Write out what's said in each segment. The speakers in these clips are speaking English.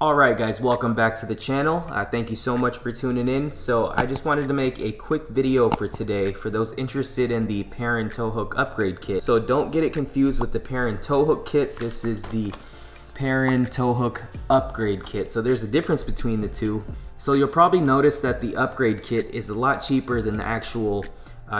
Alright guys, welcome back to the channel. Thank you so much for tuning in. So I just wanted to make a quick video for today for those interested in the Perrin tow hook upgrade kit. So don't get it confused with the Perrin tow hook kit. This is the Perrin tow hook upgrade kit. So there's a difference between the two. So you'll probably notice that the upgrade kit is a lot cheaper than the actual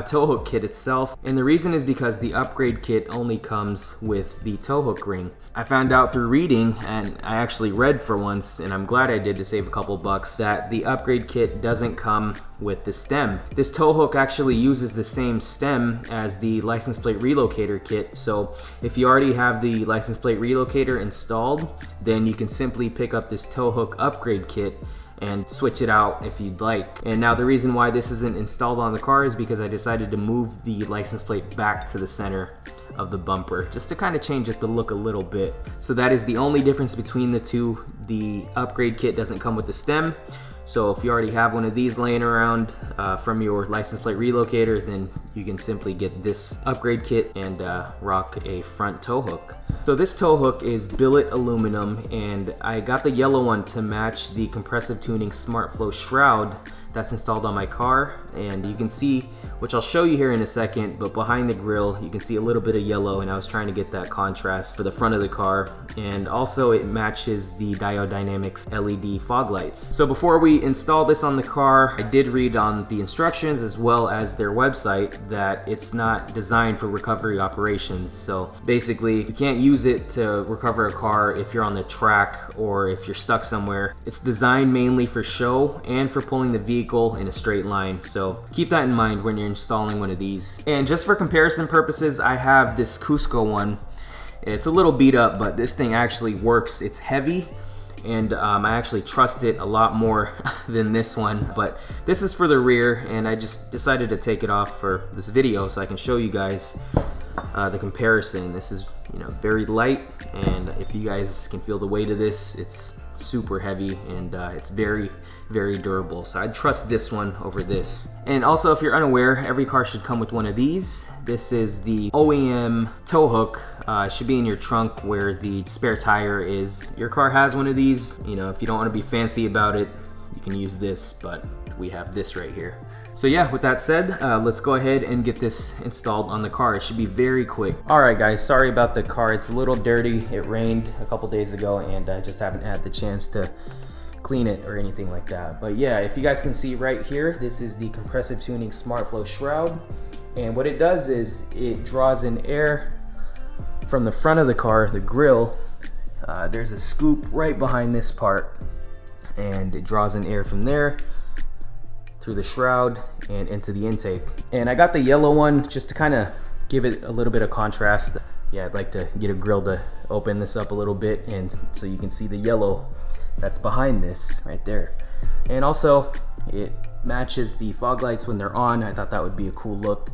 tow hook kit itself, and the reason is because the upgrade kit only comes with the tow hook ring. I found out through reading, and I actually read for once, and I'm glad I did to save a couple bucks, that the upgrade kit doesn't come with the stem. This tow hook actually uses the same stem as the license plate relocator kit, so if you already have the license plate relocator installed, then you can simply pick up this tow hook upgrade kit and switch it out if you'd like. And now the reason why this isn't installed on the car is because I decided to move the license plate back to the center of the bumper just to kind of change it the look a little bit. So that is the only difference between the two. The upgrade kit doesn't come with the stem. So if you already have one of these laying around from your license plate relocator, then you can simply get this upgrade kit and rock a front tow hook. So this tow hook is billet aluminum, and I got the yellow one to match the compressive tuning smart flow shroud that's installed on my car. And you can see, which I'll show you here in a second, but behind the grille you can see a little bit of yellow, and I was trying to get that contrast for the front of the car. And also it matches the Diode Dynamics LED fog lights. So before we install this on the car, I did read on the instructions as well as their website that it's not designed for recovery operations. So basically you can't use it to recover a car if you're on the track or if you're stuck somewhere. It's designed mainly for show and for pulling the vehicle in a straight line. So keep that in mind when you're installing one of these. And just for comparison purposes, I have this Cusco one. It's a little beat up, but this thing actually works. It's heavy, and I actually trust it a lot more than this one. But this is for the rear, and I just decided to take it off for this video so I can show you guys the comparison. This is, you know, very light, and if you guys can feel the weight of this, it's super heavy, and it's very durable. So I'd trust this one over this. And also, if you're unaware, every car should come with one of these. This is the OEM tow hook. It should be in your trunk where the spare tire is. Your car has one of these. You know, if you don't want to be fancy about it, you can use this, but we have this right here. So yeah, with that said, let's go ahead and get this installed on the car. It should be very quick. All right guys, sorry about the car. It's a little dirty. It rained a couple days ago, and I just haven't had the chance to clean it or anything like that. But yeah, if you guys can see right here, this is the compressive tuning smart flow shroud. And what it does is it draws in air from the front of the car, the grille. There's a scoop right behind this part, and it draws in air from there through the shroud and into the intake. And I got the yellow one just to kind of give it a little bit of contrast. Yeah, I'd like to get a grill to open this up a little bit, and so you can see the yellow that's behind this right there. And also it matches the fog lights when they're on. I thought that would be a cool look,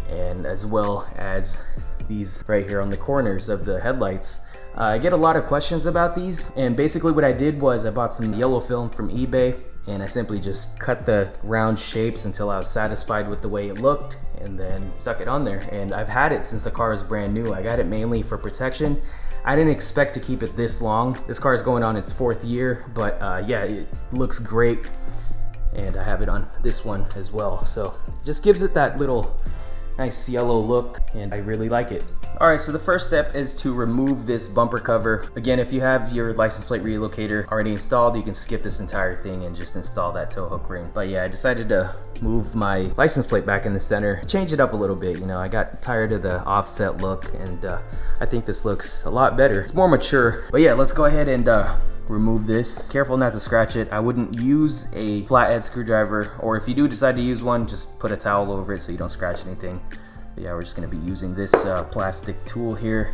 and as well as these right here on the corners of the headlights. I get a lot of questions about these, and basically what I did was I bought some yellow film from eBay, and I simply just cut the round shapes until I was satisfied with the way it looked, and then stuck it on there. And I've had it since the car is brand new. I got it mainly for protection. I didn't expect to keep it this long. This car is going on its 4th year, but yeah, it looks great. And I have it on this one as well. So just gives it that little nice yellow look, and I really like it. All right, so the first step is to remove this bumper cover. Again, if you have your license plate relocator already installed, you can skip this entire thing and just install that tow hook ring. But yeah, I decided to move my license plate back in the center, change it up a little bit. You know, I got tired of the offset look, and I think this looks a lot better. It's more mature. But yeah, let's go ahead and remove this. Careful not to scratch it. I wouldn't use a flathead screwdriver, or if you do decide to use one, just put a towel over it so you don't scratch anything. But yeah, we're just gonna be using this plastic tool here,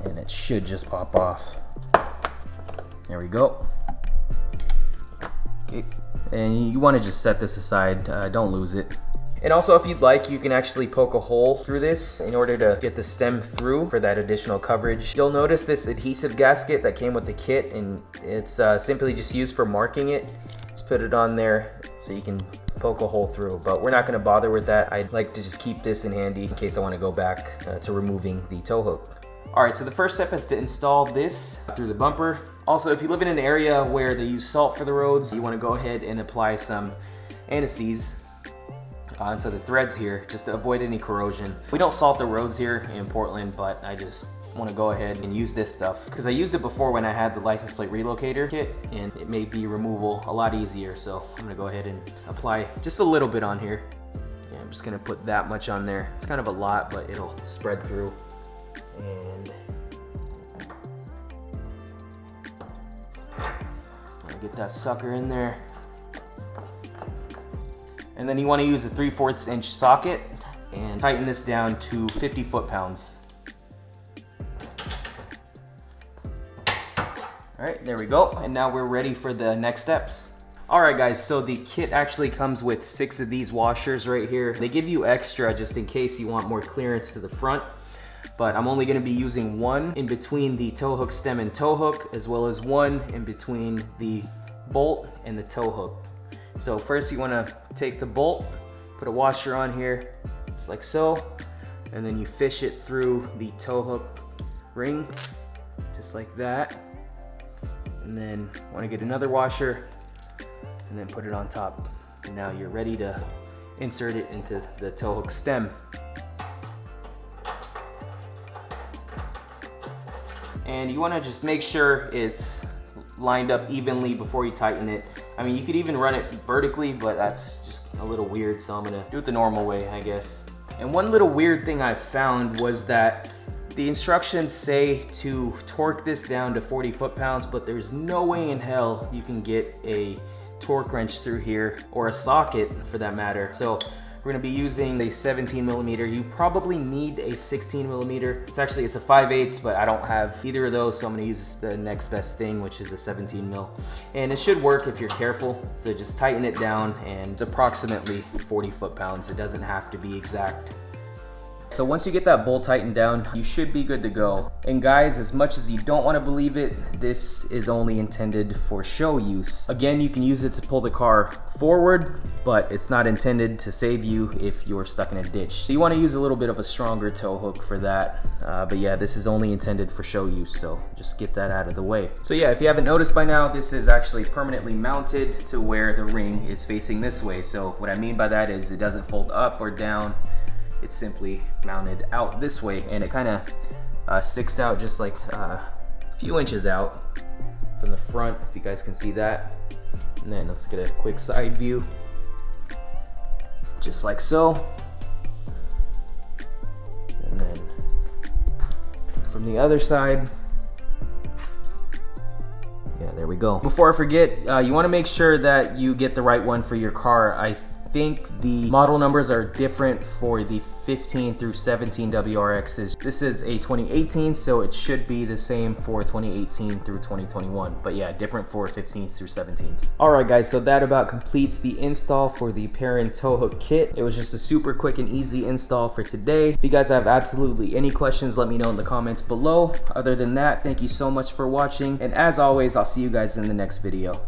and it should just pop off. There we go. Okay, and you want to just set this aside, don't lose it. And also, if you'd like, you can actually poke a hole through this in order to get the stem through for that additional coverage. You'll notice this adhesive gasket that came with the kit, and it's simply just used for marking it. Just put it on there so you can poke a hole through, but we're not going to bother with that. I'd like to just keep this in handy in case I want to go back to removing the tow hook. Alright, so the first step is to install this through the bumper. Also, if you live in an area where they use salt for the roads, you want to go ahead and apply some anti-seize onto the threads here just to avoid any corrosion. We don't salt the roads here in Portland, but I just want to go ahead and use this stuff because I used it before when I had the license plate relocator kit, and it made the removal a lot easier. So I'm gonna go ahead and apply just a little bit on here. Yeah, I'm just gonna put that much on there. It's kind of a lot, but it'll spread through. And I'll get that sucker in there. And then you want to use a 3/4 inch socket and tighten this down to 50 foot-pounds. All right, there we go. And now we're ready for the next steps. All right, guys, so the kit actually comes with 6 of these washers right here. They give you extra just in case you want more clearance to the front, but I'm only gonna be using 1 in between the tow hook stem and tow hook, as well as 1 in between the bolt and the tow hook. So first you wanna take the bolt, put a washer on here, just like so, and then you fish it through the tow hook ring, just like that. And then wanna get another washer, and then put it on top. And now you're ready to insert it into the tow hook stem. And you wanna just make sure it's lined up evenly before you tighten it. I mean, you could even run it vertically, but that's just a little weird, so I'm gonna do it the normal way, I guess. And one little weird thing I found was that the instructions say to torque this down to 40 foot-pounds, but there's no way in hell you can get a torque wrench through here, or a socket for that matter. So we're gonna be using a 17 millimeter. You probably need a 16 millimeter. It's a 5/8, but I don't have either of those, so I'm gonna use the next best thing, which is a 17 mil. And it should work if you're careful. So just tighten it down, and it's approximately 40 foot-pounds. It doesn't have to be exact. So once you get that bolt tightened down, you should be good to go. And guys, as much as you don't want to believe it, this is only intended for show use. Again, you can use it to pull the car forward, but it's not intended to save you if you're stuck in a ditch. So you want to use a little bit of a stronger tow hook for that. But yeah, this is only intended for show use, so just get that out of the way. So yeah, if you haven't noticed by now, this is actually permanently mounted to where the ring is facing this way. So what I mean by that is it doesn't fold up or down. It's simply mounted out this way, and it kind of sticks out just like a few inches out from the front, if you guys can see that. And then let's get a quick side view, just like so. And then from the other side, yeah, there we go. Before I forget, you want to make sure that you get the right one for your car. I think the model numbers are different for the 15 through 17 WRXs. This is a 2018, so it should be the same for 2018 through 2021. But yeah, different for 15s through 17s. All right, guys, so that about completes the install for the Perrin tow hook kit. It was just a super quick and easy install for today. If you guys have absolutely any questions, let me know in the comments below. Other than that, thank you so much for watching. And as always, I'll see you guys in the next video.